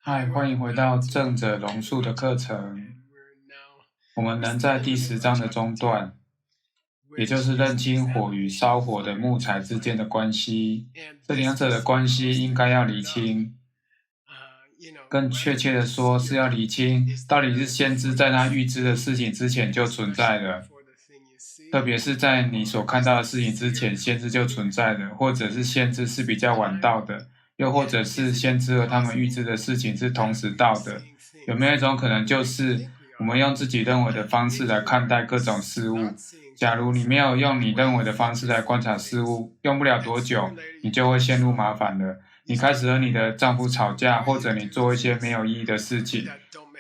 嗨，欢迎回到正者龙树的课程。我们能在第10章的中段，也就是认清火与烧火的木材之间的关系。这两者的关系应该要厘清，更确切的说，是要厘清到底是先知在他预知的事情之前就存在了，特别是在你所看到的事情之前，先知就存在了，或者是先知是比较晚到的。又或者是先知和他们预知的事情是同时到的，有没有一种可能就是我们用自己认为的方式来看待各种事物？假如你没有用你认为的方式来观察事物，用不了多久，你就会陷入麻烦了。你开始和你的丈夫吵架，或者你做一些没有意义的事情，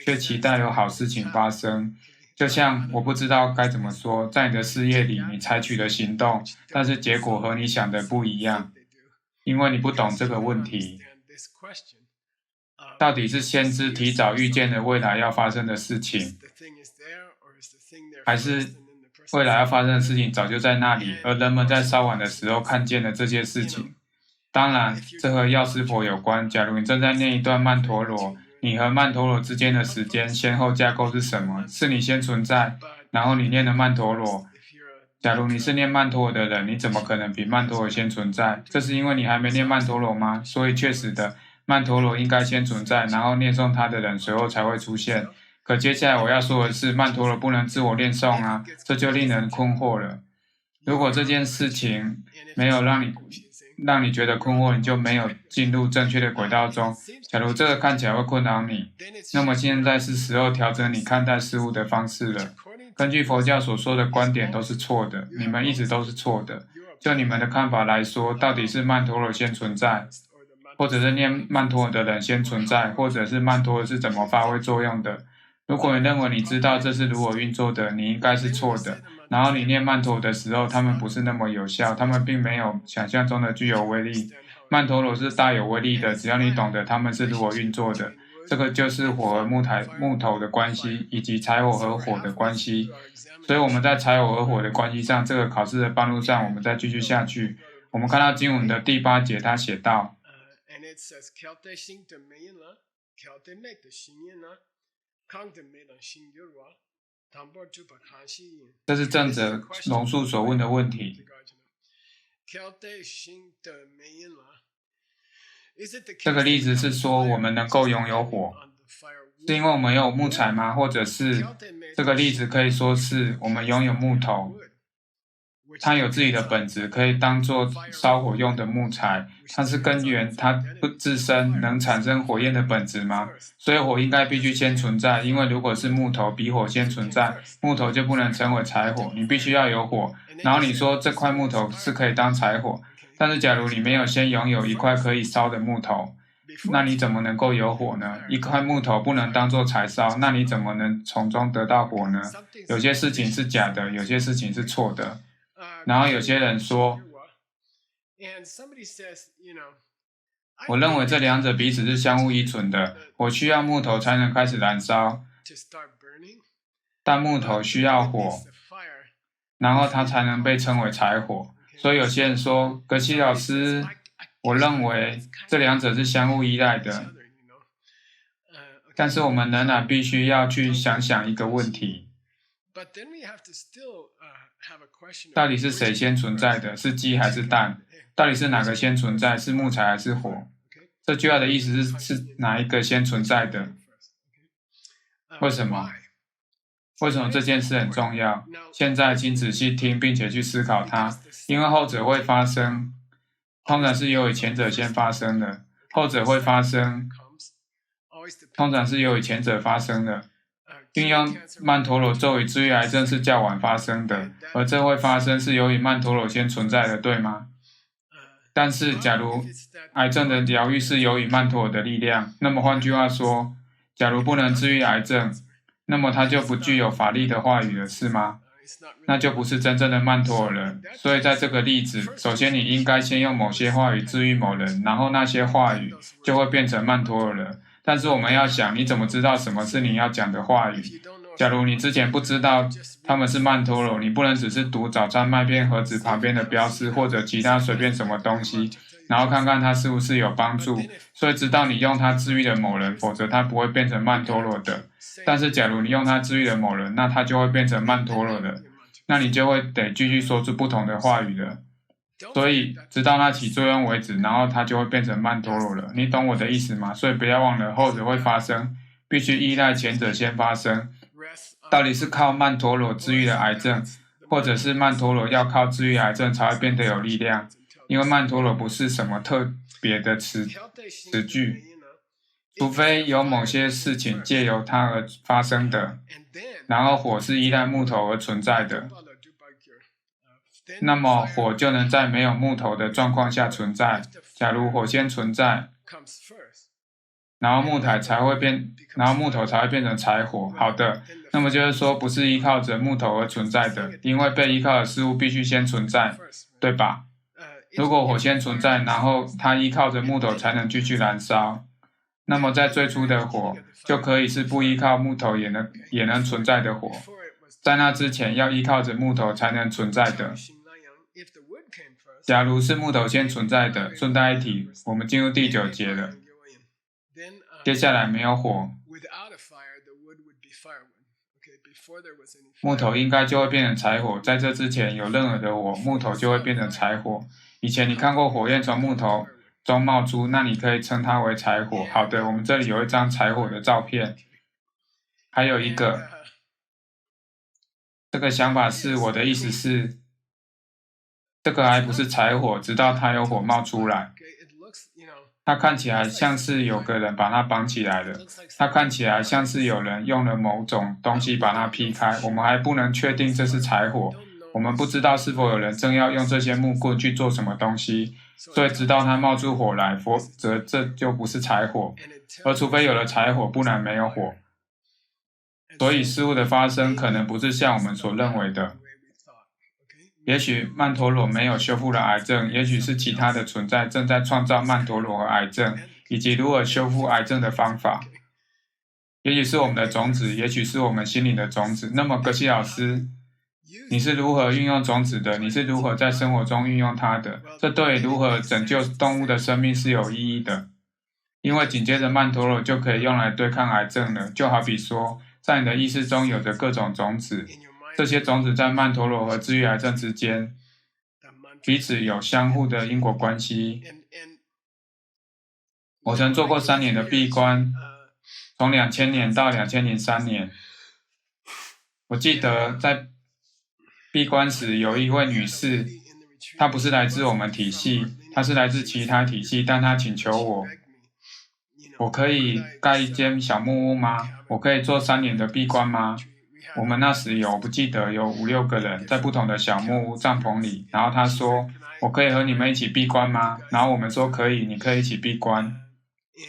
却期待有好事情发生。就像我不知道该怎么说，在你的事业里，你采取了行动，但是结果和你想的不一样。因为你不懂这个问题，到底是先知提早预见了未来要发生的事情，还是未来要发生的事情早就在那里，而人们在稍晚的时候看见了这些事情？当然，这和药师佛有关。假如你正在念一段曼陀罗，你和曼陀罗之间的时间先后架构是什么？是你先存在，然后你念了曼陀罗。假如你是念曼陀罗的人，你怎么可能比曼陀罗先存在？这是因为你还没念曼陀罗吗？所以确实的，曼陀罗应该先存在，然后念诵它的人随后才会出现。可接下来我要说的是，曼陀罗不能自我念诵啊，这就令人困惑了。如果这件事情没有让你觉得困惑，你就没有进入正确的轨道中。假如这个看起来会困扰你，那么现在是时候调整你看待事物的方式了。根据佛教所说的观点都是错的，你们一直都是错的。就你们的看法来说，到底是曼陀罗先存在，或者是念曼陀罗的人先存在，或者是曼陀罗是怎么发挥作用的？如果你认为你知道这是如何运作的，你应该是错的。然后你念曼陀罗的时候，他们不是那么有效，他们并没有想象中的具有威力。曼陀罗是大有威力的，只要你懂得他们是如何运作的。这个就是火和木头的关系，以及柴火和火的关系。所以我们在柴火和火的关系上，这个考试的半路上，我们再继续下去。我们看到经文的第8节，他写道：这是正者龙树所问的问题。这个例子是说，我们能够拥有火，是因为我们有木材吗？或者是这个例子可以说是我们拥有木头，它有自己的本质，可以当作烧火用的木材，它是根源，它不自身能产生火焰的本质吗？所以火应该必须先存在，因为如果是木头比火先存在，木头就不能成为柴火，你必须要有火。然后你说这块木头是可以当柴火，但是假如你没有先拥有一块可以烧的木头，那你怎么能够有火呢？一块木头不能当作柴烧，那你怎么能从中得到火呢？有些事情是假的，有些事情是错的。然后有些人说，我认为这两者彼此是相互依存的，我需要木头才能开始燃烧，但木头需要火，然后它才能被称为柴火。所以有些人说，格西老师，我认为这两者是相互依赖的，但是我们仍然必须要去想想一个问题，到底是谁先存在的？是鸡还是蛋？到底是哪个先存在？是木材还是火？这句话的意思是哪一个先存在的？为什么？为什么这件事很重要？现在请仔细听，并且去思考它，因为后者会发生，通常是由于前者先发生的；后者会发生，通常是由于前者发生的。运用曼陀罗咒语治愈癌症是较晚发生的，而这会发生是由于曼陀罗先存在的，对吗？但是，假如癌症的疗愈是由于曼陀罗的力量，那么换句话说，假如不能治愈癌症，那么它就不具有法力的话语了，是吗？那就不是真正的曼陀罗了。所以在这个例子，首先你应该先用某些话语治愈某人，然后那些话语就会变成曼陀罗了。但是我们要想，你怎么知道什么是你要讲的话语？假如你之前不知道他们是曼陀罗，你不能只是读早餐麦片盒子旁边的标识或者其他随便什么东西，然后看看它是不是有帮助，所以直到你用它治愈了某人，否则它不会变成曼陀罗的。但是假如你用它治愈了某人，那它就会变成曼陀罗的，那你就会得继续说出不同的话语了。所以直到它起作用为止，然后它就会变成曼陀罗了。你懂我的意思吗？所以不要忘了后者会发生，必须依赖前者先发生。到底是靠曼陀罗治愈了癌症，或者是曼陀罗要靠治愈癌症才会变得有力量？因为曼陀罗不是什么特别的词句，除非有某些事情借由它而发生的。然后火是依赖木头而存在的，那么火就能在没有木头的状况下存在。假如火先存在，然后木头才会变成柴火。好的，那么就是说不是依靠着木头而存在的，因为被依靠的事物必须先存在，对吧？如果火先存在，然后它依靠着木头才能继续燃烧，那么在最初的火就可以是不依靠木头也能存在的火，在那之前要依靠着木头才能存在的。假如是木头先存在的，顺带一提，我们进入第9节了。接下来没有火，木头应该就会变成柴火。在这之前有任何的火，木头就会变成柴火。以前你看过火焰从木头中冒出，那你可以称它为柴火。好的，我们这里有一张柴火的照片。还有一个，这个想法是我的意思是，这个还不是柴火，直到它有火冒出来。它看起来像是有个人把它绑起来了，它看起来像是有人用了某种东西把它劈开，我们还不能确定这是柴火，我们不知道是否有人正要用这些木棍去做什么东西，所以直到它冒出火来，否则这就不是柴火，而除非有了柴火，不然没有火。所以事物的发生可能不是像我们所认为的。也许曼陀罗没有修复了癌症，也许是其他的存在正在创造曼陀罗和癌症，以及如何修复癌症的方法。也许是我们的种子，也许是我们心灵的种子。那么格西老师，你是如何运用种子的？你是如何在生活中运用它的？这对如何拯救动物的生命是有意义的。因为紧接着曼陀罗就可以用来对抗癌症了。就好比说，在你的意识中有着各种种子，这些种子在曼陀罗和治愈癌症之间彼此有相互的因果关系。我曾做过3年的闭关，从2000年到2003年。我记得在闭关时有一位女士，她不是来自我们体系，她是来自其他体系，但她请求我可以盖一间小木屋吗？我可以做3年的闭关吗？我们那时我不记得有5、6个人在不同的小木屋帐篷里，然后他说我可以和你们一起闭关吗？然后我们说可以，你可以一起闭关。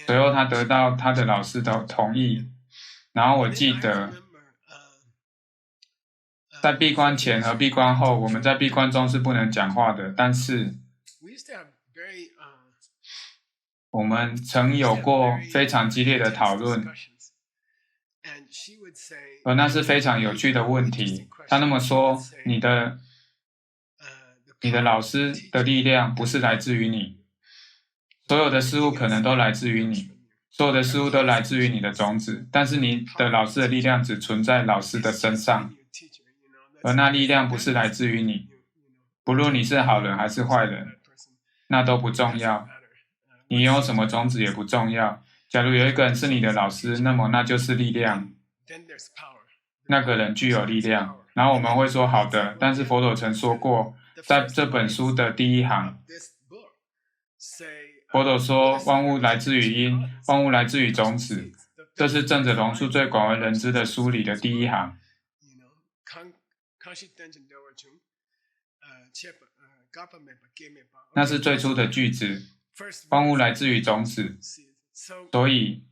随后他得到他的老师的同意，然后我记得在闭关前和闭关后，我们在闭关中是不能讲话的，但是我们曾有过非常激烈的讨论，而那是非常有趣的问题。他那么说，你的老师的力量不是来自于你，所有的事物可能都来自于你，所有的事物都来自于你的种子，但是你的老师的力量只存在老师的身上，而那力量不是来自于你。不论你是好人还是坏人，那都不重要，你有什么种子也不重要。假如有一个人是你的老师，那么那就是力量，那个人具有力量。然后我们会说好的，但是佛陀曾说过，在这本书的第1行，佛陀说万物来自于因，万物来自于种子，这是正者龙树最广为人知的书里的第1行。那是最初的句子，万物来自于种子，所以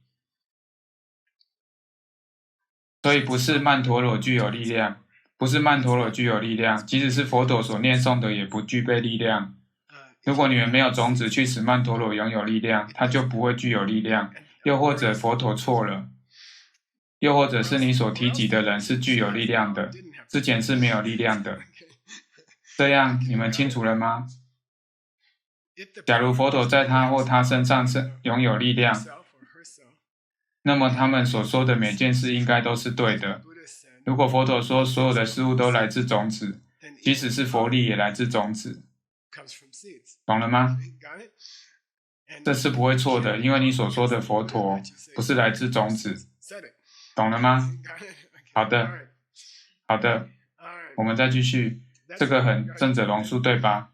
不是曼陀罗具有力量，不是曼陀罗具有力量，即使是佛陀所念诵的也不具备力量。如果你们没有种子去使曼陀罗拥有力量，它就不会具有力量。又或者佛陀错了，又或者是你所提及的人是具有力量的，之前是没有力量的。这样你们清楚了吗？假如佛陀在他或他身上拥有力量，那么他们所说的每件事应该都是对的。如果佛陀说所有的事物都来自种子，即使是佛力也来自种子，懂了吗？这是不会错的，因为你所说的佛陀不是来自种子，懂了吗？好的，好的，我们再继续，这个很正者龙树，对吧？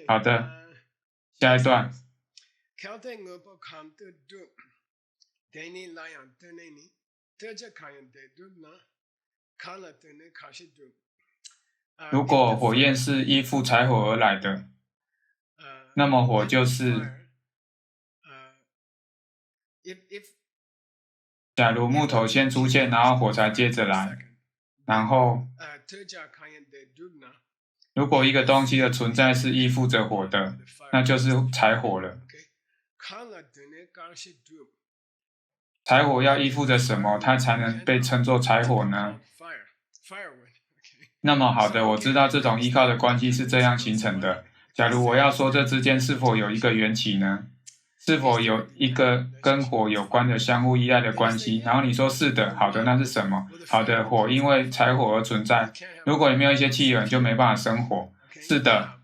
好的，下一段。如果火焰是依附柴火而来的，那么火就是假如木头先出现，然后火才接着来，然后如果一个东西的存在是依附着火的，那就是柴火了。柴火要依附着什么，它才能被称作柴火呢？那么好的，我知道这种依靠的关系是这样形成的。假如我要说这之间是否有一个缘起呢？是否有一个跟火有关的相互依赖的关系？然后你说是的，好的，那是什么？好的，火因为柴火而存在。如果你没有一些汽油，你就没办法生火。是的，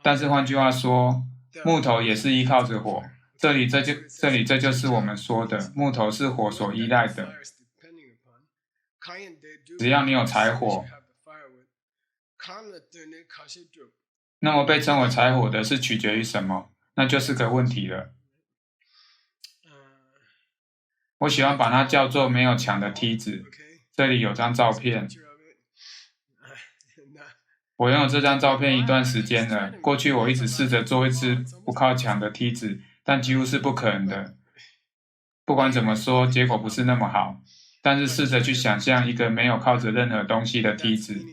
但是换句话说，木头也是依靠着火。这里这就是我们说的，木头是火所依赖的。只要你有柴火，那么被称为柴火的是取决于什么？那就是个问题了。我喜欢把它叫做没有墙的梯子。这里有张照片，我拥有这张照片一段时间了。过去我一直试着做一只不靠墙的梯子，但几乎是不可能的。不管怎么说，结果不是那么好。但是试着去想象一个没有靠着任何东西的梯子，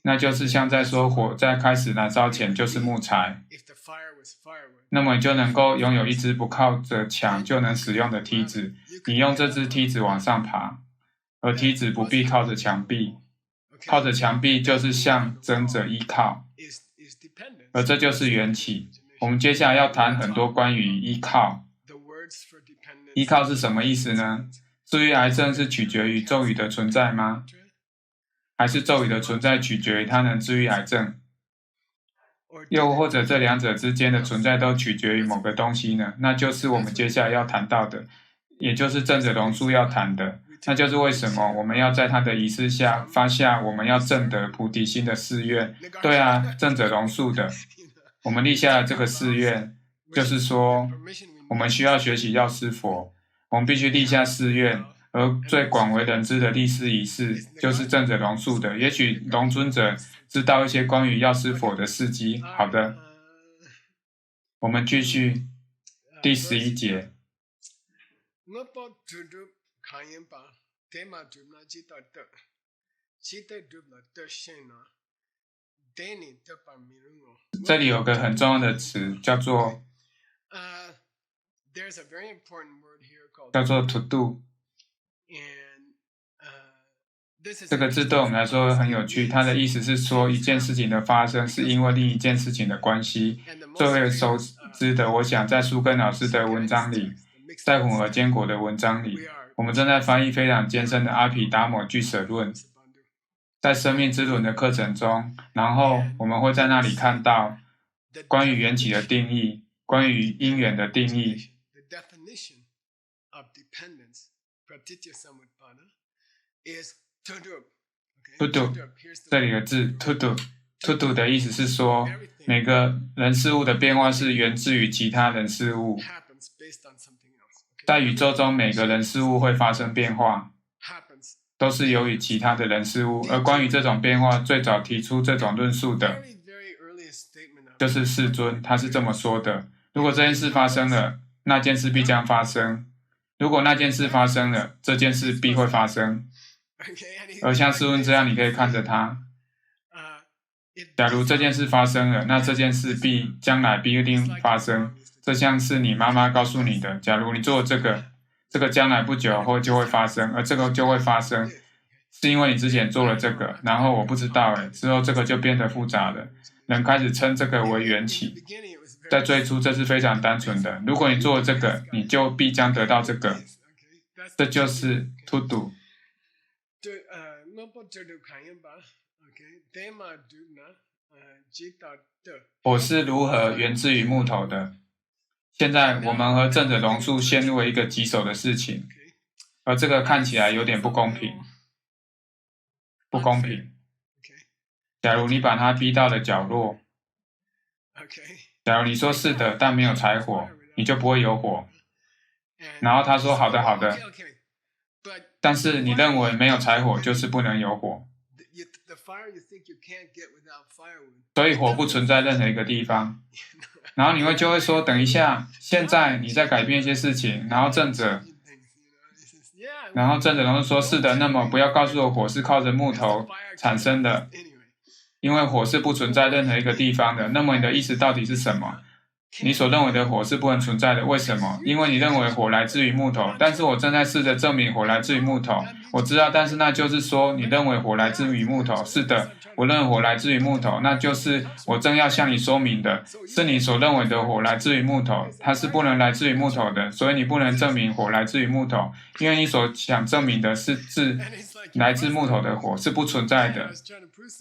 那就是像在说火在开始燃烧前就是木材，那么你就能够拥有一只不靠着墙就能使用的梯子。你用这只梯子往上爬，而梯子不必靠着墙壁，靠着墙壁就是象征着依靠，而这就是缘起。我们接下来要谈很多关于依靠。依靠是什么意思呢？治愈癌症是取决于咒语的存在吗？还是咒语的存在取决于它能治愈癌症？又或者这两者之间的存在都取决于某个东西呢？那就是我们接下来要谈到的，也就是正者龙树要谈的，那就是为什么我们要在他的仪式下发下我们要证得菩提心的誓愿。对啊，正者龙树的，我们立下了这个誓愿，就是说我们需要学习药师佛，我们必须立下誓愿，而最广为人知的立誓仪式就是正者龙树的。也许龙尊者知道一些关于药师佛的事迹。好的，我们继续第11节。这里有个很重要的词叫做 to do。这个字对我们来说很有趣，它的意思是说一件事情的发生是因为另一件事情的关系。最为熟知的，我想在苏根老师的文章里，在混合坚果的文章里，我们正在翻译非常艰深的阿毗达摩俱舍论，在生命之轮的课程中，然后我们会在那里看到关于缘起的定义，关于因缘的定义。to do 这里的字 to do 的意思是说，每个人事物的变化是源自于其他人事物。在宇宙中，每个人事物会发生变化，都是由于其他的人事物。而关于这种变化，最早提出这种论述的就是世尊，他是这么说的：如果这件事发生了，那件事必将发生；如果那件事发生了，这件事必会发生。而像世尊这样，你可以看着他。假如这件事发生了，那这件事将来必定发生。这像是你妈妈告诉你的：假如你做这个将来不久后就会发生，而这个就会发生，是因为你之前做了这个。然后我不知道之后这个就变得复杂了。人开始称这个为缘起。在最初，这是非常单纯的。如果你做了这个，你就必将得到这个。这就是 to do。火是如何源自于木头的？现在我们和正者龙树陷入了一个棘手的事情，而这个看起来有点不公平。不公平。假如你把他逼到了角落，假如你说是的，但没有柴火，你就不会有火。然后他说好的好的，但是你认为没有柴火就是不能有火，所以火不存在任何一个地方。然后你就会说等一下，现在你在改变一些事情，然后正者龙说是的，那么不要告诉我火是靠着木头产生的，因为火是不存在任何一个地方的。那么你的意思到底是什么？你所认为的火是不能存在的，为什么？因为你认为火来自于木头，但是我正在试着证明火来自于木头。我知道，但是那就是说你认为火来自于木头。是的，我认为火来自于木头，那就是我正要向你说明的，是你所认为的火来自于木头，它是不能来自于木头的，所以你不能证明火来自于木头，因为你所想证明的是来自木头的火是不存在的。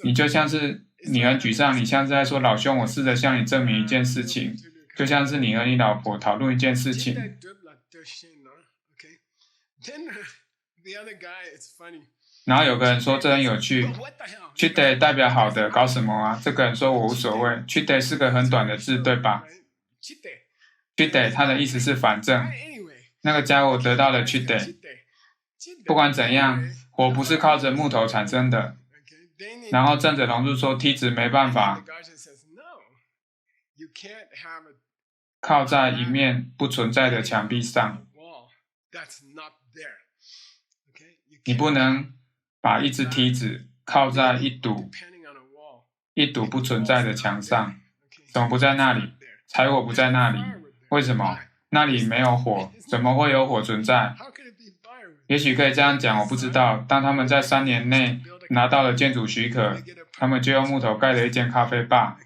你就像是你很沮丧，你像是在说老兄，我试着向你证明一件事情。就像是你和你老婆讨论一件事情，然后有个人说这很有趣 ，chide 代表好的，搞什么啊？这个人说我无所谓 ，chide 是个很短的字，对吧 ？chide 它的意思是反正，那个家伙得到了 chide。不管怎样，火不是靠着木头产生的。然后正者龙树说梯子没办法靠在一面不存在的墙壁上，你不能把一只梯子靠在一堵不存在的墙上。怎么不在那里？柴火不在那里，为什么？那里没有火，怎么会有火存在？也许可以这样讲，我不知道。当他们在3年内拿到了建筑许可，他们就用木头盖了一间咖啡吧。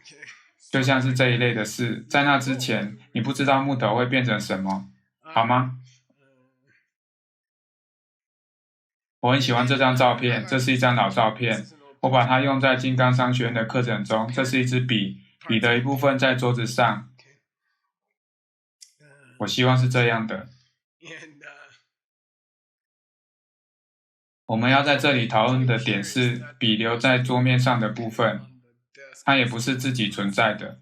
就像是这一类的事，在那之前，你不知道木头会变成什么，好吗？我很喜欢这张照片，这是一张老照片，我把它用在金刚商学院的课程中。这是一支笔，笔的一部分在桌子上。我希望是这样的。我们要在这里讨论的点是笔留在桌面上的部分。它也不是自己存在的。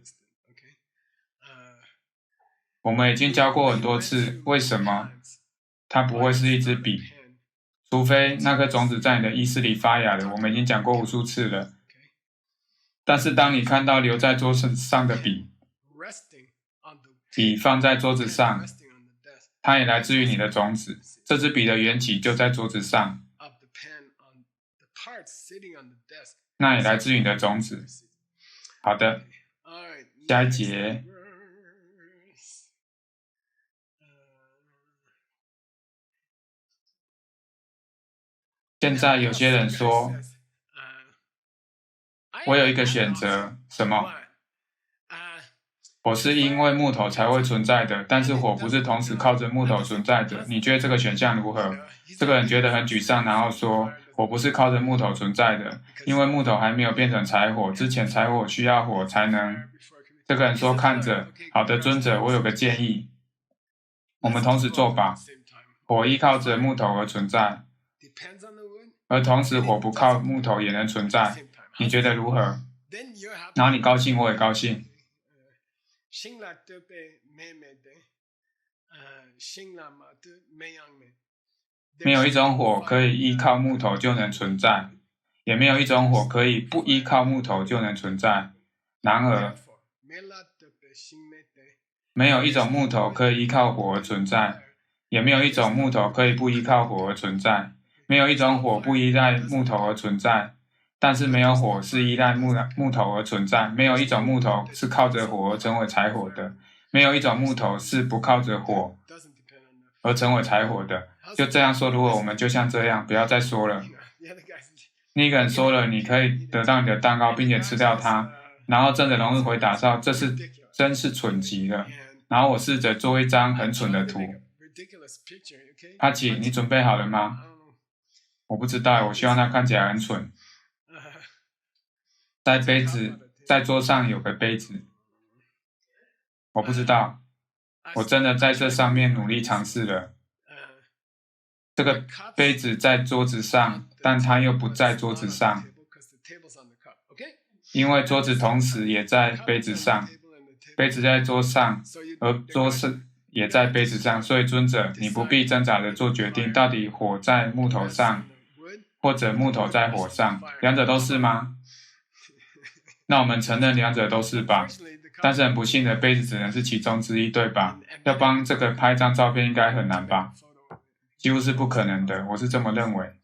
我们已经教过很多次，为什么它不会是一支笔？除非那颗种子在你的意识里发芽了，我们已经讲过无数次了。但是当你看到留在桌子上的笔放在桌子上，它也来自于你的种子。这支笔的缘起就在桌子上，那也来自于你的种子。好的，下一节。现在有些人说，我有一个选择，什么？火是因为木头才会存在的，但是火不是同时靠着木头存在的。你觉得这个选项如何？这个人觉得很沮丧，然后说，火不是靠着木头存在的，因为木头还没有变成柴火，之前柴火需要火才能。这个人说，看着，好的尊者，我有个建议，我们同时做吧。火依靠着木头而存在，而同时火不靠木头也能存在。你觉得如何？然后你高兴，我也高兴。没有一种火可以依靠木头就能存在，也没有一种火可以不依靠木头就能存在。然而，没有一种木头可以依靠火而存在，也没有一种木头可以不依靠火而存在。没有一种火不依赖木头而存在，但是没有火是依赖木头而存在。没有一种木头是靠着火而成为柴火的，没有一种木头是不靠着火而成为柴火的。就这样说，如果我们就像这样，不要再说了。那个人说了，你可以得到你的蛋糕并且吃掉它，然后正者龙树回答说，这是真是蠢极了。然后我试着做一张很蠢的图。帕奇，你准备好了吗？我不知道，我希望它看起来很蠢。在桌上有个杯子，我不知道，我真的在这上面努力尝试了。这个杯子在桌子上，但它又不在桌子上，因为桌子同时也在杯子上，杯子在桌上，而桌子也在杯子上，所以尊者，你不必挣扎地做决定，到底火在木头上，或者木头在火上，两者都是吗？那我们承认两者都是吧，但是很不幸的，杯子只能是其中之一，对吧？要帮这个拍张照片应该很难吧？几乎是不可能的，我是这么认为。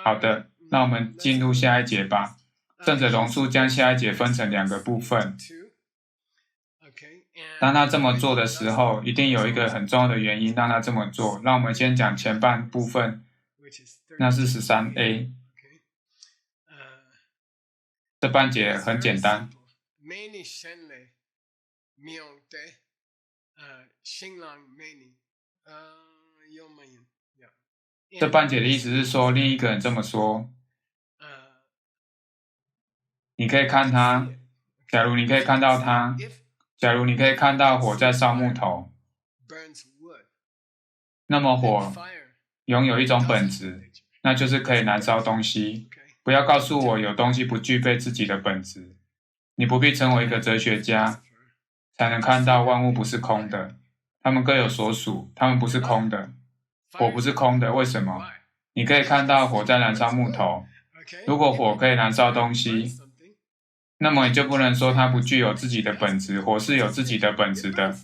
好的，那我们进入下一节吧。正者龙树将下一节分成2个部分。当他这么做的时候，一定有一个很重要的原因让他这么做。让我们先讲前半部分，那是 13A。这半节很简单。这半节的意思是说，另一个人这么说，你可以看他，假如你可以看到他，假如你可以看到火在烧木头，那么火拥有一种本质，那就是可以燃烧东西。不要告诉我有东西不具备自己的本质。你不必成为一个哲学家，才能看到万物不是空的，它们各有所属，它们不是空的。火不是空的，为什么？你可以看到火在燃烧木头。如果火可以燃烧东西，那么你就不能说它不具有自己的本质，火是有自己的本质的。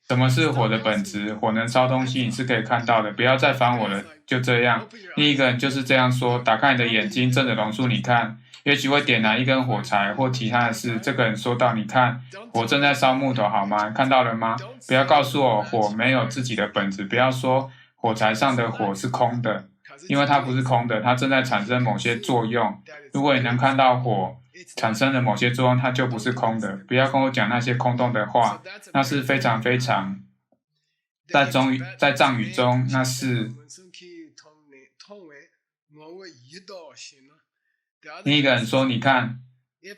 什么是火的本质？火能烧东西，你是可以看到的。不要再烦我了，就这样。另一个人就是这样说：打开你的眼睛，正着龙树，你看，也许会点燃一根火柴或其他的事。这个人说道：你看，火正在烧木头，好吗？看到了吗？不要告诉我火没有自己的本质。不要说火柴上的火是空的，因为它不是空的，它正在产生某些作用。如果你能看到火产生的某些作用，它就不是空的。不要跟我讲那些空洞的话，那是非常非常在藏语中，那是另一个人说：你看，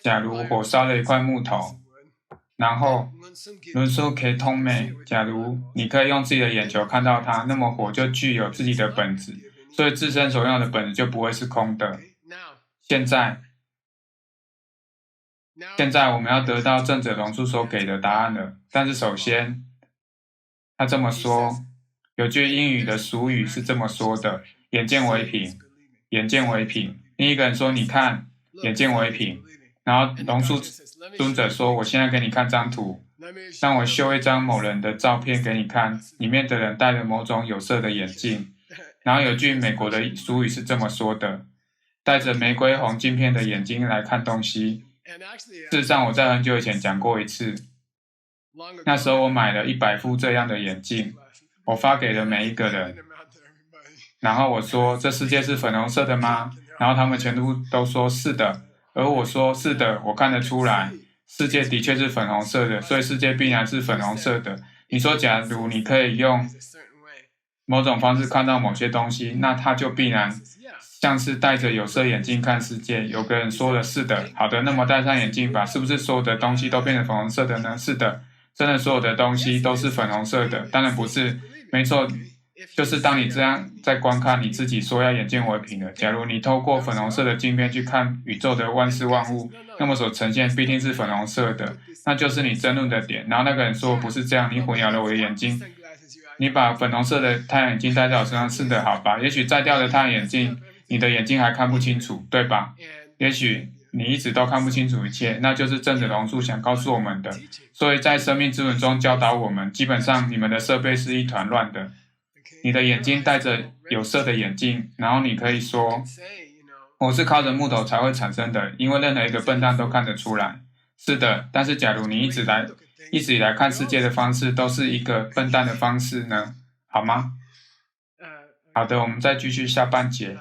假如火烧了一块木头，然后伦苏可以通美，假如你可以用自己的眼球看到它，那么火就具有自己的本质，所以自身所用的本质就不会是空的。现在我们要得到正者龙树所给的答案了，但是首先，他这么说，有句英语的俗语是这么说的：眼见为凭，眼见为凭。另一个人说：你看，眼见为凭。然后龙树尊者说：我现在给你看张图，让我秀一张某人的照片给你看，里面的人戴着某种有色的眼镜。然后有句美国的俗语是这么说的：戴着玫瑰红镜片的眼睛来看东西。事实上，我在很久以前讲过一次，那时候我买了100副这样的眼镜，我发给了每一个人，然后我说：这世界是粉红色的吗？然后他们全部都说是的，而我说是的，我看得出来，世界的确是粉红色的，所以世界必然是粉红色的。你说假如你可以用某种方式看到某些东西，那它就必然像是戴着有色眼镜看世界。有个人说了：是的，好的，那么戴上眼镜吧，是不是所有的东西都变成粉红色的呢？是的，真的所有的东西都是粉红色的？当然不是，没错，就是当你这样在观看你自己说要眼见为凭的。假如你透过粉红色的镜片去看宇宙的万事万物，那么所呈现必定是粉红色的，那就是你争论的点。然后那个人说：不是这样，你混淆了我的眼睛。你把粉红色的太阳眼镜戴在我身上，是的，好吧？也许摘掉了太阳眼镜，你的眼睛还看不清楚，对吧？也许你一直都看不清楚一切，那就是正者龙树想告诉我们的。所以在生命之轮中教导我们，基本上你们的设备是一团乱的。你的眼睛戴着有色的眼镜，然后你可以说，我是靠着木头才会产生的，因为任何一个笨蛋都看得出来。是的，但是假如你一直以来看世界的方式都是一个笨蛋的方式呢？好吗？好的，我们再继续下半节。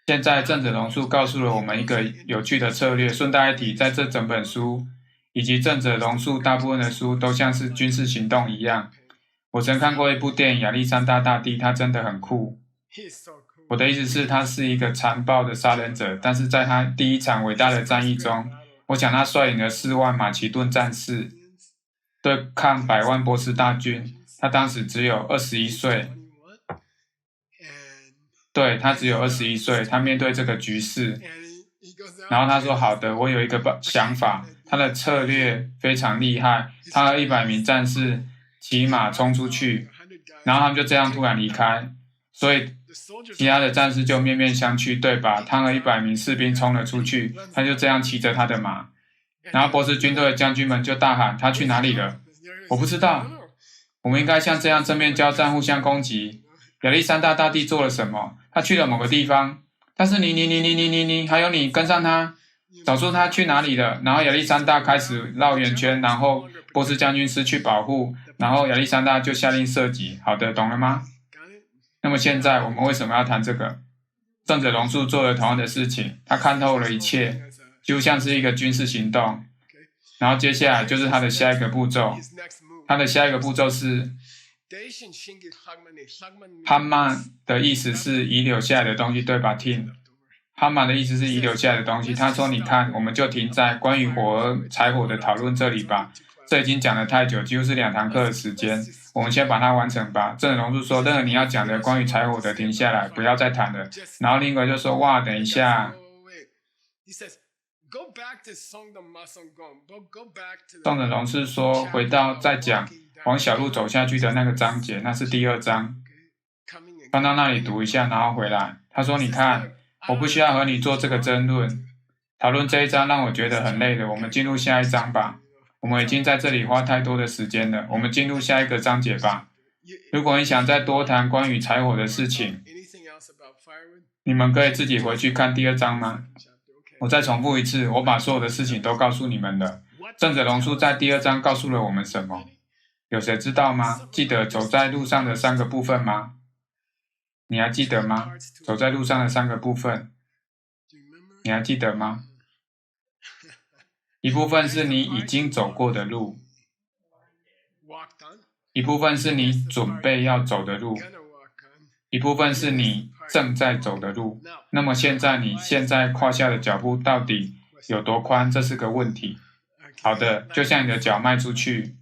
现在正子龙树告诉了我们一个有趣的策略。顺带一提，在这整本书以及正子龙树大部分的书都像是军事行动一样。我曾看过一部电影《亚历山大大帝》，他真的很酷。我的意思是，他是一个残暴的杀人者，但是在他第一场伟大的战役中，我想他率领了4万马其顿战士对抗100万波斯大军。他当时只有21岁，对，他只有21岁，他面对这个局势，然后他说：“好的，我有一个想法。”他的策略非常厉害，他和100名战士骑马冲出去，然后他们就这样突然离开，所以其他的战士就面面相觑，对吧？他和100名士兵冲了出去，他就这样骑着他的马，然后波斯军队的将军们就大喊：“他去哪里了？我不知道。我们应该像这样正面交战，互相攻击。亚历山大大帝做了什么？他去了某个地方，但是你，还有你跟上他，找出他去哪里了。然后亚历山大开始绕圆圈，然后波斯将军失去保护，然后亚历山大就下令射击。好的，懂了吗？那么现在我们为什么要谈这个？正子龙树做了同样的事情，他看透了一切，就像是一个军事行动。然后接下来就是他的下一个步骤，他的下一个步骤是哈曼的意思是遗留下来的东西，对吧 ，Tim？ 哈曼的意思是遗留下来的东西。他说：“你看，我们就停在关于柴火的讨论这里吧。这已经讲了太久，几乎是2堂课的时间。我们先把它完成吧。”正子龙树说：“任何你要讲的关于柴火的，停下来，不要再谈了。”然后另一个就说：“哇，等一下。”正子龙树说：“回到再讲往小路走下去的那个章节，那是第2章。翻到那里读一下，然后回来。”他说：“你看，我不需要和你做这个争论，讨论这一章让我觉得很累了。我们进入下一章吧。我们已经在这里花太多的时间了。我们进入下一个章节吧。如果你想再多谈关于柴火的事情，你们可以自己回去看第2章吗？我再重复一次，我把所有的事情都告诉你们了。正子龙树在第2章告诉了我们什么？有谁知道吗？记得走在路上的3个部分吗？你还记得吗？走在路上的3个部分，你还记得吗？一部分是你已经走过的路，一部分是你准备要走的路，一部分是你正在走的路。那么现在你现在跨下的脚步到底有多宽？这是个问题。好的，就像你的脚迈出去，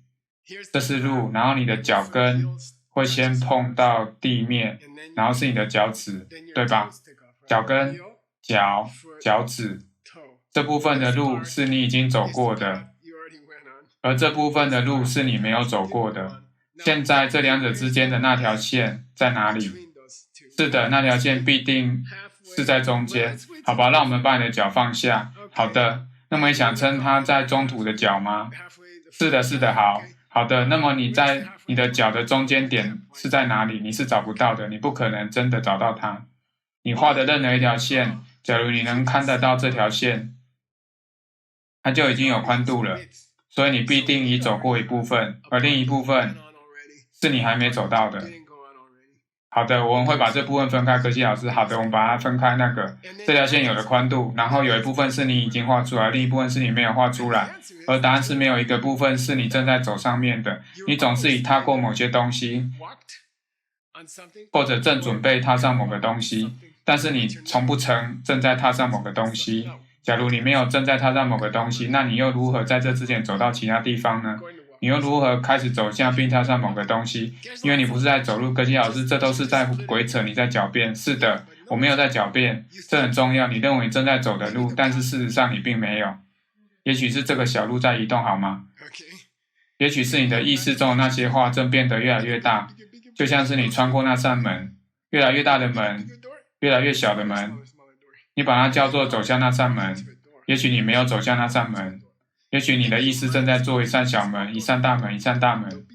这是路，然后你的脚跟会先碰到地面，然后是你的脚趾，对吧？脚跟、脚趾，这部分的路是你已经走过的，而这部分的路是你没有走过的。现在这2者之间的那条线在哪里？是的，那条线必定是在中间。好吧，让我们把你的脚放下。好的，那么你想称它在中途的脚吗？是的，好的，那么你在你的脚的中间点是在哪里？你是找不到的，你不可能真的找到它。你画的任何一条线，假如你能看得到这条线，它就已经有宽度了，所以你必定已走过一部分，而另一部分是你还没走到的。好的，我们会把这部分分开。可惜老师，好的，我们把它分开。这条线有了宽度，然后有一部分是你已经画出来，另一部分是你没有画出来。而答案是没有一个部分是你正在走上面的。你总是已踏过某些东西，或者正准备踏上某个东西，但是你从不曾正在踏上某个东西。假如你没有正在踏上某个东西，那你又如何在这之前走到其他地方呢？你又如何开始走向并踏上某个东西？因为你不是在走路。格西老师，这都是在鬼扯，你在狡辩。是的，我没有在狡辩，这很重要。你认为你正在走的路，但是事实上你并没有。也许是这个小路在移动，好吗？也许是你的意识中的那些话正变得越来越大，就像是你穿过那扇门，越来越大的门，越来越小的门，你把它叫做走向那扇门。也许你没有走向那扇门，也许你的意识正在做一扇小门，一扇大门，一扇大门，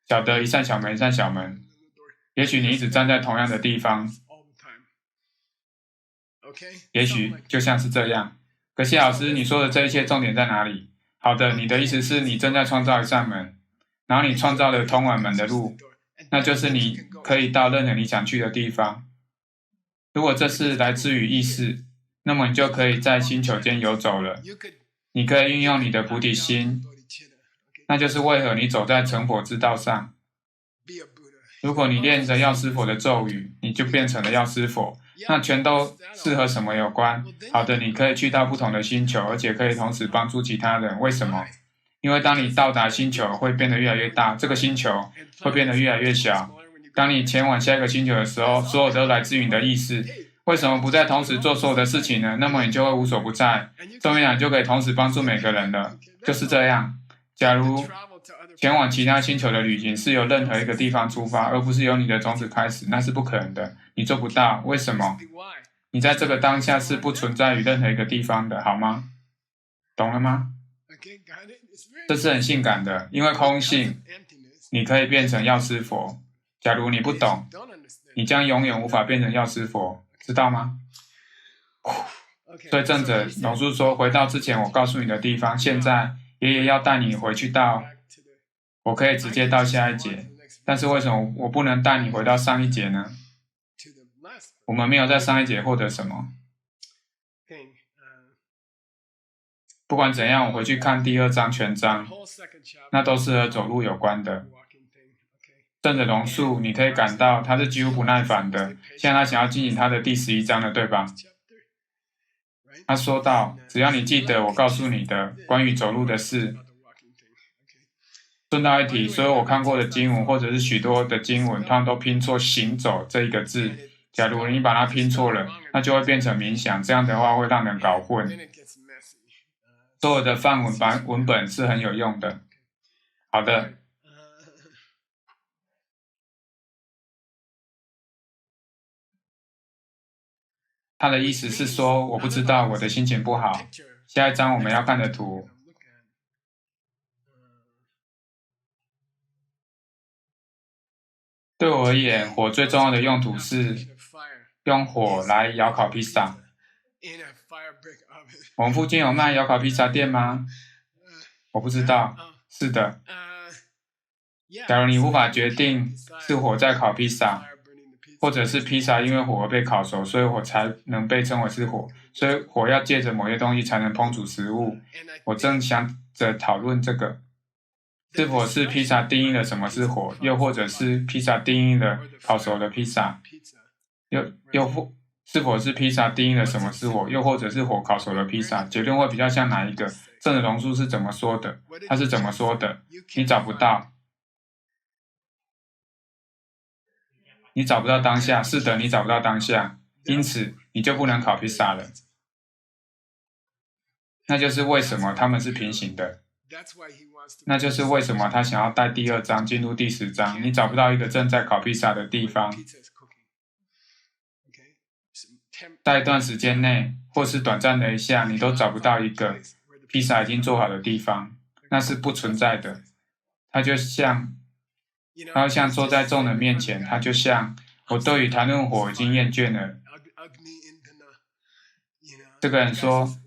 小的一扇小门，一扇小门。也许你一直站在同样的地方，也许就像是这样。可惜老师，你说的这一切重点在哪里？好的，你的意思是你正在创造一扇门，然后你创造了通往门的路，那就是你可以到任何你想去的地方。如果这是来自于意识，那么你就可以在星球间游走了。你可以运用你的菩提心，那就是为何你走在成佛之道上。如果你练着药师佛的咒语，你就变成了药师佛。那全都是和什么有关？好的，你可以去到不同的星球，而且可以同时帮助其他人。为什么？因为当你到达星球会变得越来越大，这个星球会变得越来越小。当你前往下一个星球的时候，所有都来自于你的意识。为什么不再同时做所有的事情呢？那么你就会无所不在，这样就可以同时帮助每个人了。就是这样。假如前往其他星球的旅行是由任何一个地方出发，而不是由你的种子开始，那是不可能的。你做不到，为什么？你在这个当下是不存在于任何一个地方的，好吗？懂了吗？这是很性感的，因为空性，你可以变成药师佛。假如你不懂，你将永远无法变成药师佛，知道吗？所以正者龙树说，回到之前我告诉你的地方，现在爷爷要带你回去到，我可以直接到下一节，但是为什么我不能带你回到上一节呢？我们没有在上一节获得什么。不管怎样，我回去看第2章全章，那都是和走路有关的。正者龙树，你可以感到他是几乎不耐烦的，现在他想要进行他的第11章了，对吧？他说道，只要你记得我告诉你的关于走路的事。顺道一提，所有我看过的经文或者是许多的经文，他们都拼错行走这一个字。假如你把它拼错了，那就会变成冥想，这样的话会让人搞混。所有的梵文本是很有用的。好的。他的意思是说，我不知道，我的心情不好。下一张我们要看的图。对我而言，火最重要的用途是用火来窑烤披萨。我们附近有卖窑烤披萨店吗？我不知道。是的。假如你无法决定是火在烤披萨，或者是披萨因为火而被烤熟，所以火才能被称为是火，所以火要借着某些东西才能烹煮食物。我正想着讨论这个。是否是披萨定义了什么是火，又或者是披萨定义了烤熟的披萨？是否是披萨定义了什么是火，又或者是火烤熟的披萨？结论会比较像哪一个？正者龙树是怎么说的？他是怎么说的？你找不到。你找不到当下，是的，你找不到当下，因此你就不能烤披萨了。那就是为什么他们是平行的。那就是为什么他想要带第2章进入第10章。你找不到一个正在烤披萨的地方，在一段时间内，或是短暂的一下，你都找不到一个披萨已经做好的地方，那是不存在的。它就像坐在众人面前，它就像我对于谈论火已经厌倦了。这个人说，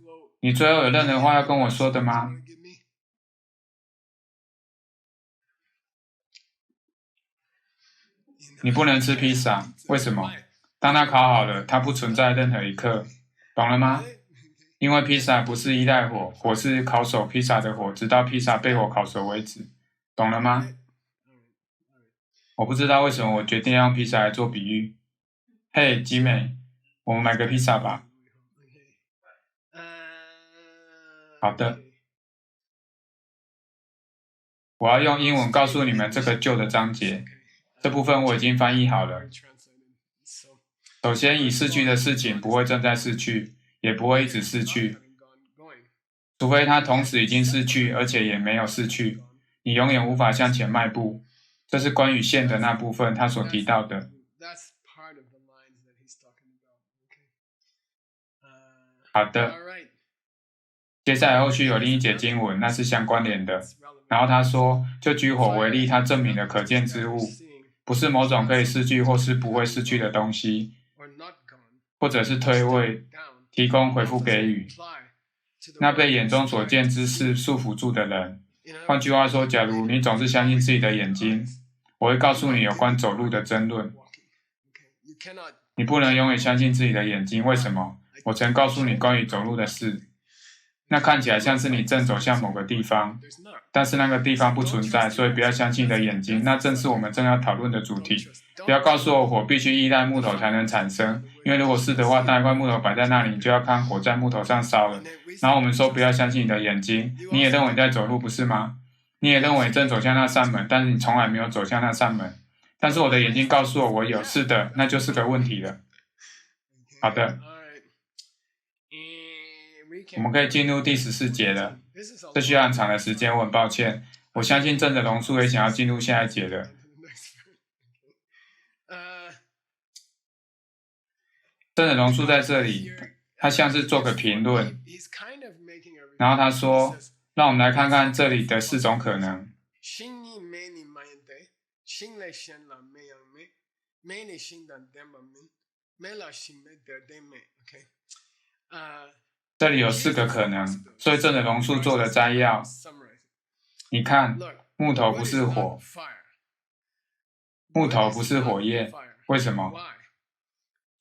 你最后有任何话要跟我说的吗？你不能吃披萨，为什么？当它烤好了，它不存在任何一刻，懂了吗？因为披萨不是依赖火，火是烤熟披萨的火，直到披萨被火烤熟为止，懂了吗？我不知道为什么我决定要用披萨来做比喻。嘿，吉美，我们买个披萨吧。好的。我要用英文告诉你们这个旧的章节。这部分我已经翻译好了。首先，已逝去的事情不会正在逝去，也不会一直逝去，除非它同时已经逝去，而且也没有逝去。你永远无法向前迈步。这是关于线的那部分他所提到的。好的。接下来后续有另一节经文，那是相关联的。然后他说，就举火为例，它证明了可见之物不是某种可以逝去或是不会逝去的东西，或者是退位、提供回复给予。那被眼中所见之事束缚住的人。换句话说，假如你总是相信自己的眼睛，我会告诉你有关走路的争论。你不能永远相信自己的眼睛，为什么？我曾告诉你关于走路的事，那看起来像是你正走向某个地方，但是那个地方不存在，所以不要相信你的眼睛。那正是我们正要讨论的主题。不要告诉我火必须依赖木头才能产生，因为如果是的话，那一块木头摆在那里，你就要看火在木头上烧了。然后我们说不要相信你的眼睛，你也认为你在走路，不是吗？你也认为你正走向那扇门，但是你从来没有走向那扇门。但是我的眼睛告诉我有，是的，那就是个问题了。好的，我们可以进入第14节了。这需要很长的时间，我很抱歉。我相信正的龙树也想要进入下一节了。正的龙树在这里，他像是做个评论，然后他说，让我们来看看这里的4种可能。这里有4个可能，所以正的龙树做了摘要。你看，木头不是火，木头不是火焰，为什么？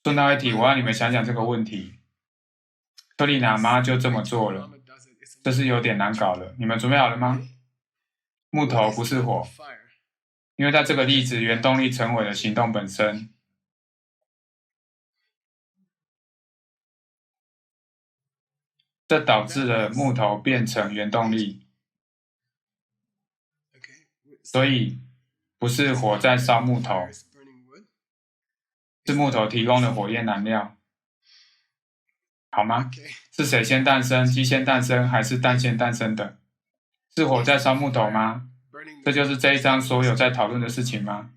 顺道一提，我让你们想想这个问题。克丽娜妈就这么做了，这是有点难搞了。你们准备好了吗？木头不是火，因为在这个例子，原动力成为了行动本身。这导致了木头变成原动力，所以不是火在烧木头，是木头提供的火焰燃料，好吗？是谁先诞生？鸡先诞生还是蛋先诞生的？是火在烧木头吗？这就是这一章所有在讨论的事情吗？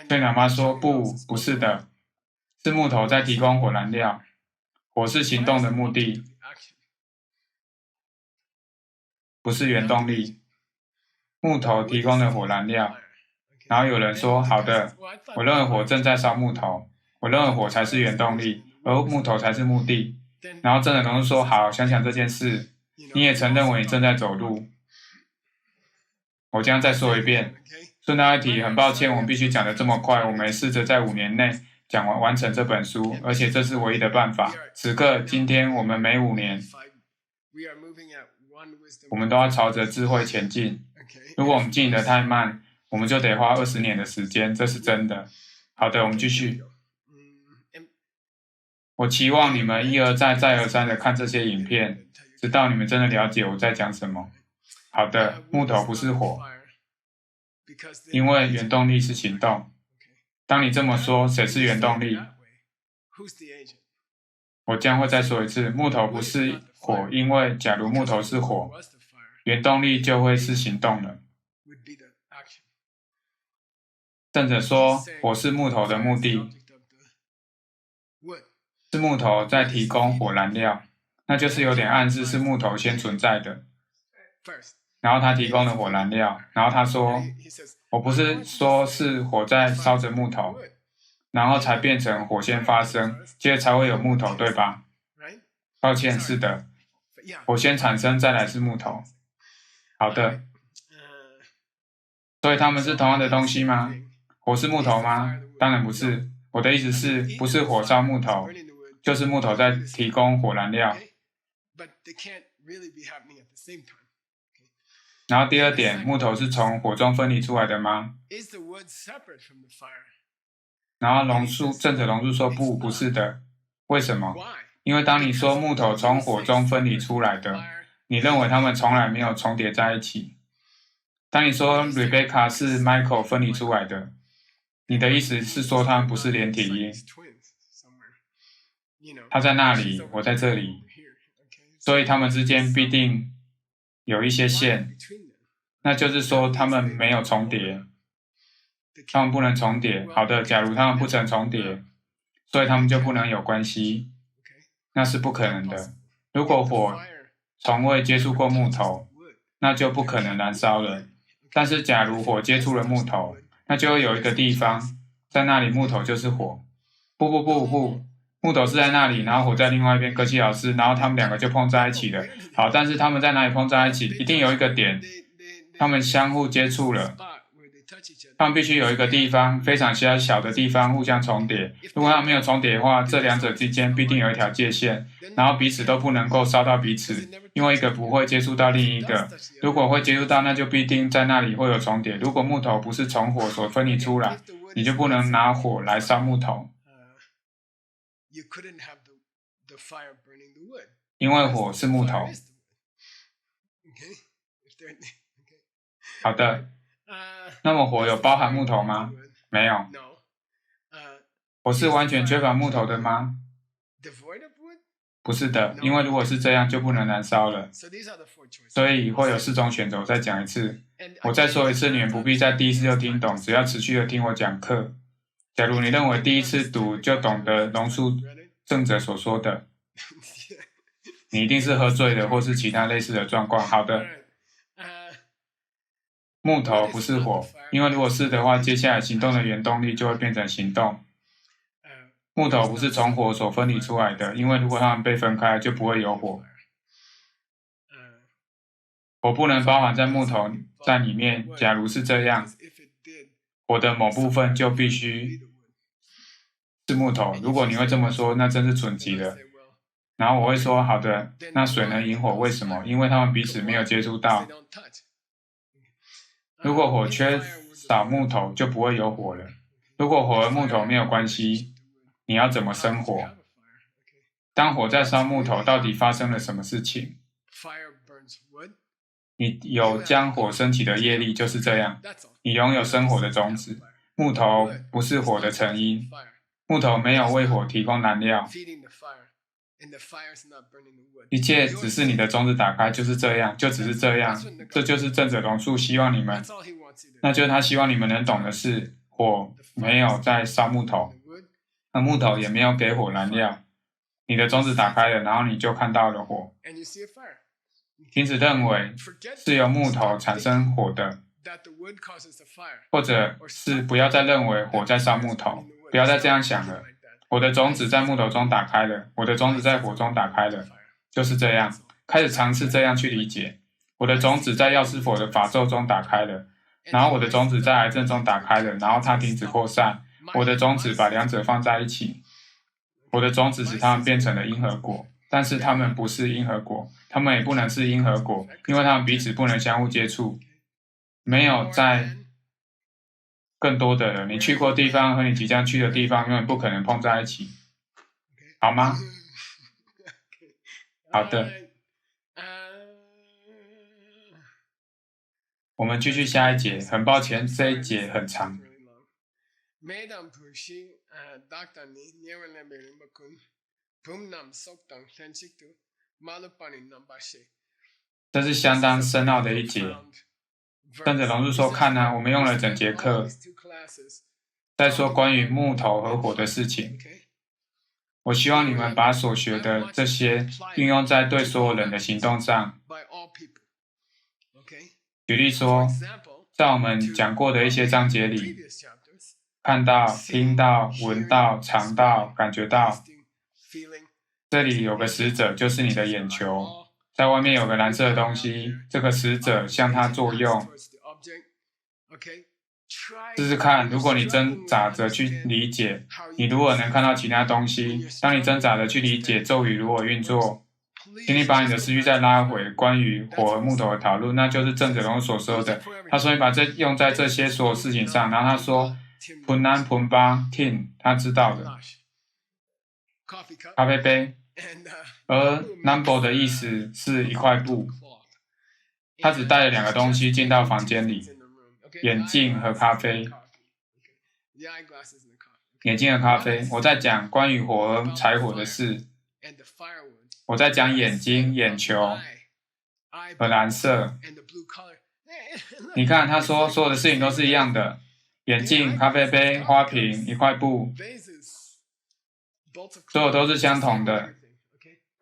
对奶妈说，不是的，是木头在提供火燃料，火是行动的目的，不是原动力。木头提供的火燃料。然后有人说，好的，我认为火正在烧木头，我认为火才是原动力，而木头才是目的。然后正的龙说，好，想想这件事，你也曾认为你正在走路。我将再说一遍，顺带一提，很抱歉，我们必须讲得这么快，我们试着在5年内讲完成这本书，而且这是唯一的办法。此刻，今天我们每5年，我们都要朝着智慧前进。如果我们进得太慢，我们就得花20年的时间，这是真的。好的，我们继续。我期望你们一而再再而三的看这些影片，直到你们真的了解我在讲什么。好的，木头不是火，因为原动力是行动。当你这么说，谁是原动力？我将会再说一次，木头不是火，因为假如木头是火，原动力就会是行动了。正者说，火是木头的目的，是木头在提供火燃料，那就是有点暗示是木头先存在的，然后它提供了火燃料，然后他说，我不是说是火在烧着木头，然后才变成火先发生，接着才会有木头，对吧？抱歉，是的，火先产生，再来是木头。好的，所以它们是同样的东西吗？火是木头吗？当然不是。我的意思是，不是火烧木头，就是木头在提供火燃料。然后第2点，木头是从火中分离出来的吗？然后正者龙树说，不是的。为什么？因为当你说木头从火中分离出来的，你认为它们从来没有重叠在一起。当你说 Rebecca 是 Michael 分离出来的，你的意思是说它们不是连体婴。他在那里，我在这里，所以它们之间必定有一些线，那就是说它们没有重叠，它们不能重叠。好的，假如它们不曾重叠，所以它们就不能有关系，那是不可能的。如果火从未接触过木头，那就不可能燃烧了。但是假如火接触了木头，那就会有一个地方，在那里木头就是火。不，木头是在那里，然后火在另外一边，科技老师，然后他们两个就碰在一起了。好，但是他们在哪里碰在一起？一定有一个点，他们相互接触了。他们必须有一个地方非常小的地方互相重叠。如果他们没有重叠的话，这两者之间必定有一条界限，然后彼此都不能够烧到彼此，因为一个不会接触到另一个。如果会接触到，那就必定在那里会有重叠。如果木头不是从火所分离出来，你就不能拿火来烧木头，因为火是木头。好的。那么火有包含木头吗？没有。火是完全缺乏木头的吗？不是的，因为如果是这样就不能燃烧了。所以会有4种选择，我再讲一次。我再说一次，你们不必在第一次就听懂，只要持续的听我讲课。假如你认为第一次读就懂得龙树正者所说的，你一定是喝醉了或是其他类似的状况。好的。木头不是火，因为如果是的话，接下来行动的原动力就会变成行动。木头不是从火所分离出来的，因为如果它们被分开，就不会有火。火不能包含在木头在里面，假如是这样，火的某部分就必须是木头。如果你会这么说，那真是蠢极了。然后我会说，好的，那水能引火，为什么？因为它们彼此没有接触到。如果火缺少木头，就不会有火了。如果火和木头没有关系，你要怎么生火？当火在烧木头，到底发生了什么事情？你有将火升起的业力，就是这样。你拥有生火的种子。木头不是火的成因，木头没有为火提供燃料。一切只是你的种子打开，就是这样，就只是这样。这就是正者龙树希望你们，那就是他希望你们能懂的是，火没有在烧木头，而木头也没有给火燃料。你的种子打开了，然后你就看到了火。因此认为是由木头产生火的，或者是不要再认为火在烧木头，不要再这样想了。我的种子在木头中打开了，我的种子在火中打开了，就是这样。开始尝试这样去理解。我的种子在药师佛的法咒中打开了，然后我的种子在癌症中打开了，然后它停止扩散。我的种子把两者放在一起，我的种子使它们变成了因果果，但是它们不是因果果，它们也不能是因果果，因为它们彼此不能相互接触。没有在更多的了，你去过地方和你即将去的地方永远不可能碰在一起，好吗？好的，我们继续下一节。很抱歉，这一节很长。这是相当深奥的一节。跟着龙树说，看啊，我们用了整节课在说关于木头和火的事情。我希望你们把所学的这些运用在对所有人的行动上。举例说，在我们讲过的一些章节里，看到、听到、闻到、尝到、感觉到，这里有个使者，就是你的眼球。在外面有个蓝色的东西，这个使者向它作用。试试看，如果你挣扎着去理解，你如果能看到其他东西，当你挣扎着去理解咒语如何运作，请你把你的思绪再拉回关于火和木头的讨论，那就是正者龙所说的。他说你把这用在这些所有事情上，然后他说 Punan Punba Tin， 他知道的。咖啡杯。而 number 的意思是一块布，他只带了2个东西进到房间里，眼镜和咖啡。眼镜和咖啡，我在讲关于火和柴火的事，我在讲眼睛、眼球和蓝色。你看，他说所有的事情都是一样的，眼镜、咖啡杯、花瓶、一块布，所有都是相同的。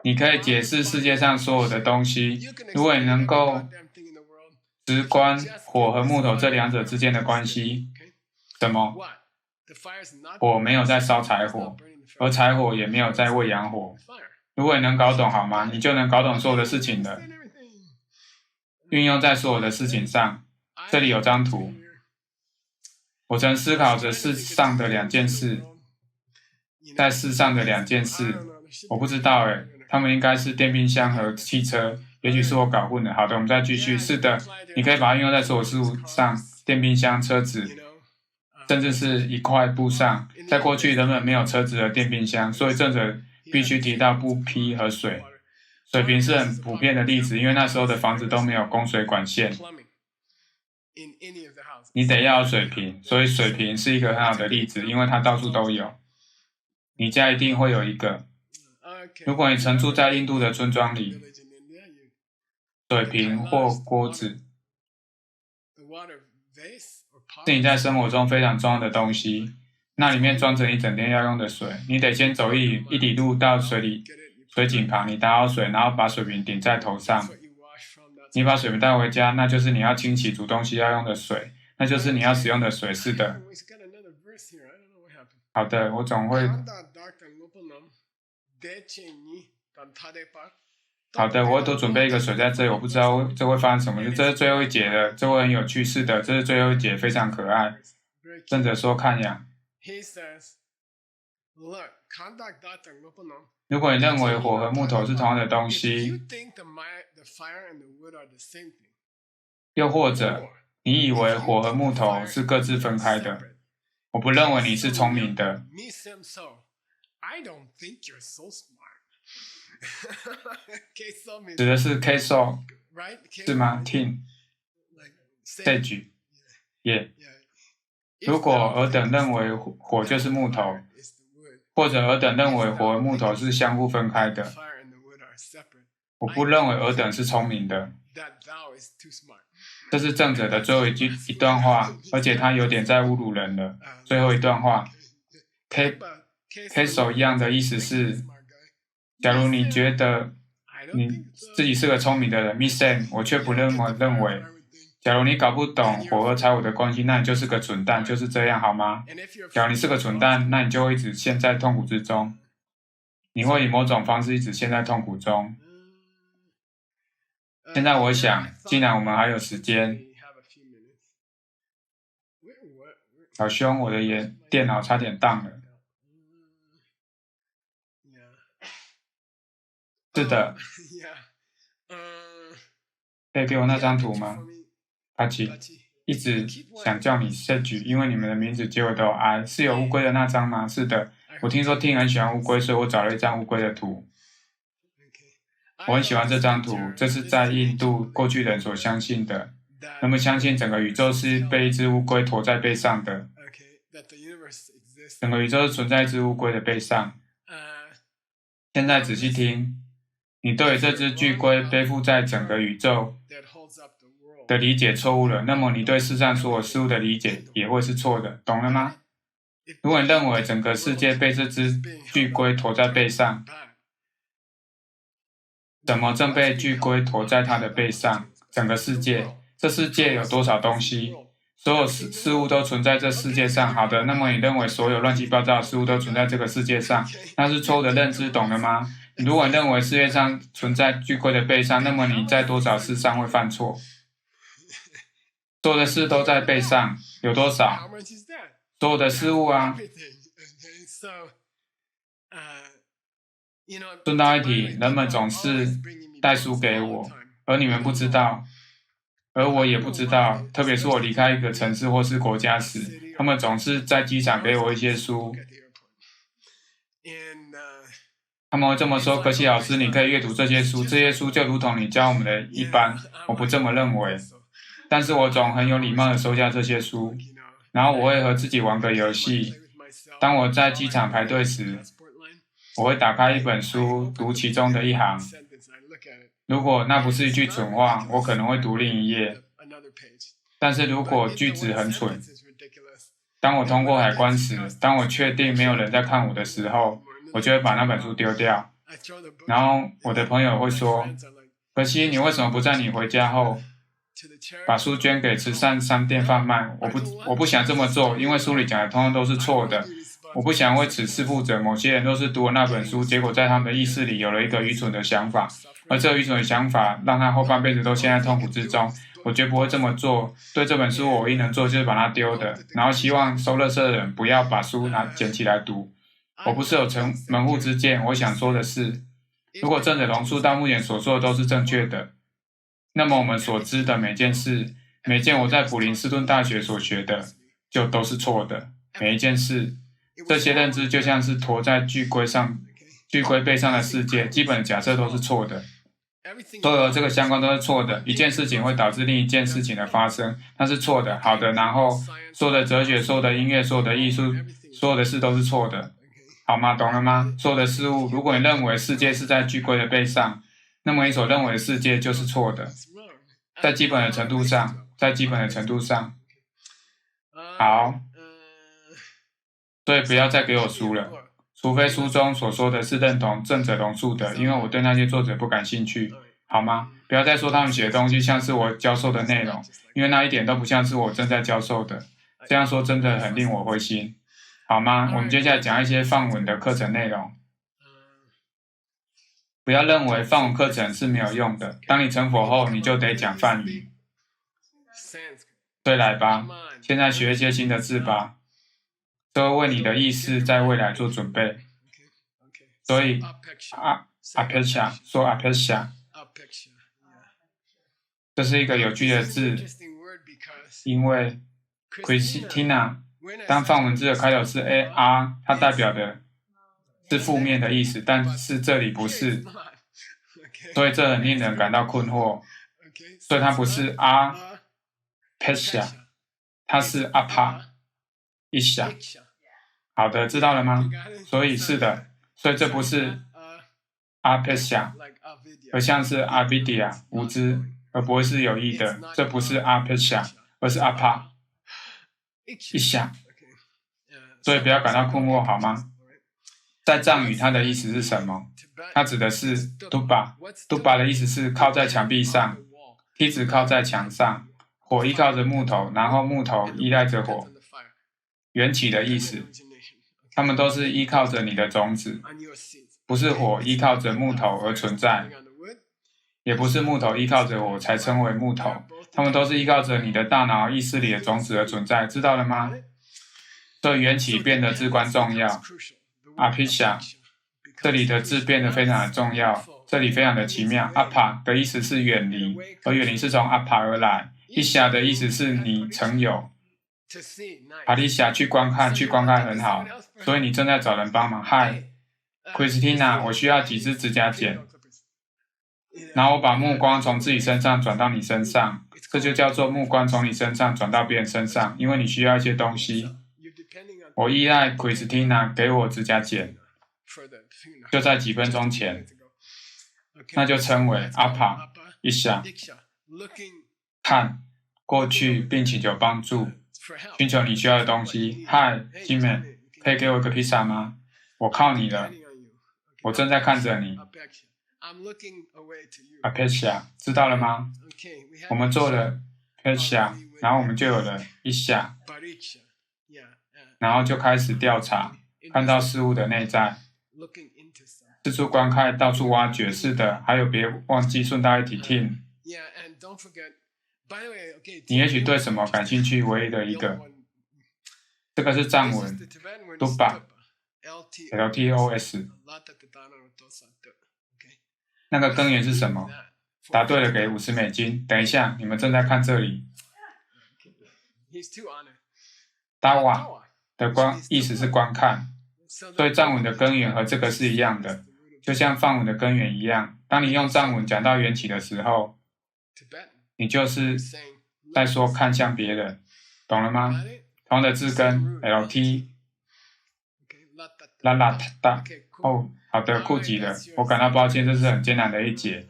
你可以解释世界上所有的东西，如果你能够直观火和木头这2者之间的关系。什么？火没有在烧柴火，而柴火也没有在喂养火。如果你能搞懂好吗？你就能搞懂所有的事情了。运用在所有的事情上。这里有张图。我曾思考着世上的2件事，在世上的2件事，我不知道他们应该是电冰箱和汽车，也许是我搞混了。好的，我们再继续。是的，你可以把它运用在所有事物上，电冰箱、车子，甚至是一块布上。在过去，人们没有车子和电冰箱，所以正者必须提到布匹和水。水瓶是很普遍的例子，因为那时候的房子都没有供水管线。你得要有水瓶，所以水瓶是一个很好的例子，因为它到处都有。你家一定会有一个。如果你曾住在印度的村庄里，水瓶或锅子是你在生活中非常重要的东西，那里面装着你整天要用的水。你得先走一里路到水井旁，你打好水，然后把水瓶顶在头上。你把水瓶带回家，那就是你要清洗煮东西要用的水，那就是你要使用的水。是的。好的，我总会。好的，我会多准备一个水在这里，我不知道这会发生什么。这是最后一节的，这会很有趣。是的，这是最后一节，非常可爱。正者说看呀。如果你认为火和木头是同样的东西，又或者你以为火和木头是各自分开的，我不认为你是聪明的。指的是 Keso 是吗 ？Tin Sage Yeah。如果尔等认为火就是木头，或者尔等认为火和木头是相互分开的，我不认为尔等是聪明的。这是正者的最后一段话，而且他有点在侮辱人了。最后一段话 ，Keso 一样的意思是，假如你觉得你自己是个聪明的人 ，Miss Sam， 我却不那么认为。假如你搞不懂火和柴火的关系，那你就是个蠢蛋，就是这样，好吗？假如你是个蠢蛋，那你就会一直陷在痛苦之中，你会以某种方式一直陷在痛苦中。现在我想，既然我们还有时间，老兄，我的电脑差点当了。是的。可以给我那张图吗？阿奇一直想叫你 Sage， 因为你们的名字结尾都有 I， 是有乌龟的那张吗？是的，我听说 Tim 很喜欢乌龟，所以我找了一张乌龟的图。我很喜欢这张图，这是在印度过去人所相信的，人们相信整个宇宙是被一只乌龟驮在背上的，整个宇宙是存在一只乌龟的背上。现在仔细听，你对这只巨龟背负在整个宇宙的理解错误了，那么你对世上所有事物的理解也会是错的，懂了吗？如果你认为整个世界被这只巨龟驮在背上，怎么正被巨龟驮在它的背上？整个世界，这世界有多少东西？所有事物都存在这世界上。好的，那么你认为所有乱七八糟的事物都存在这个世界上，那是错误的认知，懂了吗？如果你认为世界上存在巨龟的背上，那么你在多少事上会犯错？所有的事都在背上，有多少？所有的事物啊。顺道一提，人们总是带书给我，而你们不知道，而我也不知道，特别是我离开一个城市或是国家时，他们总是在机场给我一些书。他们会这么说：可喜老师，你可以阅读这些书，这些书就如同你教我们的一般。我不这么认为，但是我总很有礼貌地收下这些书，然后我会和自己玩个游戏。当我在机场排队时，我会打开一本书，读其中的一行。如果那不是一句蠢话，我可能会读另一页。但是如果句子很蠢，当我通过海关时，当我确定没有人在看我的时候，我就会把那本书丢掉。然后我的朋友会说：可惜你为什么不在你回家后把书捐给慈善商店贩卖？我不想这么做，因为书里讲的通通都是错的。我不想为此事负责。某些人都是读了那本书，结果在他们的意识里有了一个愚蠢的想法，而这愚蠢的想法让他后半辈子都陷在痛苦之中。我绝不会这么做。对这本书，我唯一能做就是把它丢的，然后希望收垃圾的人不要把书捡起来读。我不是有门户之见。我想说的是，如果正者龙树到目前所说的都是正确的，那么我们所知的每件事，每件我在普林斯顿大学所学的，就都是错的。每一件事，这些认知就像是驮在巨龟背上的世界，基本的假设都是错的。所有这个相关都是错的。一件事情会导致另一件事情的发生，那是错的。好的，然后所有的哲学、所有的音乐、所有的艺术、所有的事都是错的，好吗？懂了吗？所有的事物，如果你认为世界是在巨龟的背上，那么你所认为的世界就是错的。在基本的程度上，好，所以不要再给我书了，除非书中所说的是认同正者龙树的，因为我对那些作者不感兴趣，好吗？不要再说他们写的东西像是我教授的内容，因为那一点都不像是我正在教授的。这样说真的很令我灰心，好吗？我们接下来讲一些梵文的课程内容。不要认为梵文课程是没有用的，当你成佛后，你就得讲梵语。对，来吧，现在学一些新的字吧，这会为你的意识在未来做准备。所以apeksha 说 apeksha， 这是一个有趣的字，因为 Christina 当梵文字的开头是 ar， 它代表的是负面的意思，但是这里不是，所以这很令人感到困惑。所以它不是 apeksha， 它是 apa。好的，知道了吗？所以是的，所以这不是 apeksha， 而像是 avidya 无知，而不会是有意的。这不是 apeksha， 而是 apa 一下。所以不要感到困惑，好吗？在藏语，它的意思是什么？它指的是 dupa。dupa 的意思是靠在墙壁上，梯子靠在墙上，火依靠着木头，然后木头依赖着火。缘起的意思，它们都是依靠着你的种子，不是火依靠着木头而存在，也不是木头依靠着火才称为木头，它们都是依靠着你的大脑意识里的种子而存在，知道了吗？所以缘起变得至关重要。apisha 这里的字变得非常的重要，这里非常的奇妙。apa 的意思是远离，而远离是从 apa 而来。isha 的意思是你曾有。Parisha 去观看很好，所以你正在找人帮忙。Hi Christina， 我需要几支指甲剪，然后我把目光从自己身上转到你身上，这就叫做目光从你身上转到别人身上，因为你需要一些东西。我依赖 Christina 给我指甲剪，就在几分钟前，那就称为 Apa 一下，看过去并请求帮助，寻求你需要的东西。Hi Jimmy， 可以给我一个披萨吗？我靠你了，我正在看着你。Apeksha 知道了吗？我们做了 Apeksha， 然后我们就有了一下，然后就开始调查，看到事物的内在，四处观看，到处挖掘。是的，还有别忘记顺带一提 Tim， 你也许对什么感兴趣？唯一的一个，这个是藏文 ，dupa LTOS， 那个根源是什么？答对了，给$50。等一下，你们正在看这里。dawa 的意思是观看，所以藏文的根源和这个是一样的，就像梵文的根源一样。当你用藏文讲到缘起的时候，你就是在说看向别人，懂了吗？同样的字根 LT 啦啦哒。哦，好的，顾及了，我感到抱歉，这是很艰难的一节，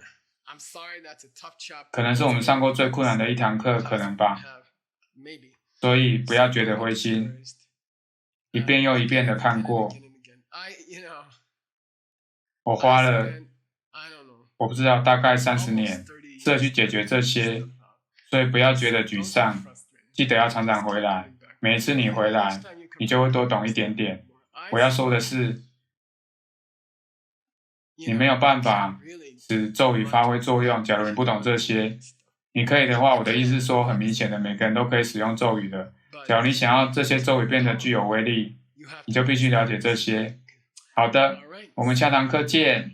可能是我们上过最困难的一堂课，可能吧。所以不要觉得灰心，一遍又一遍的看过。我花了，我不知道，大概30年，试着去解决这些，所以不要觉得沮丧，记得要常常回来。每一次你回来，你就会多懂一点点。我要说的是，你没有办法使咒语发挥作用。假如你不懂这些，你可以的话，我的意思是说，很明显的，每个人都可以使用咒语的。假如你想要这些咒语变得具有威力，你就必须了解这些。好的，我们下堂课见。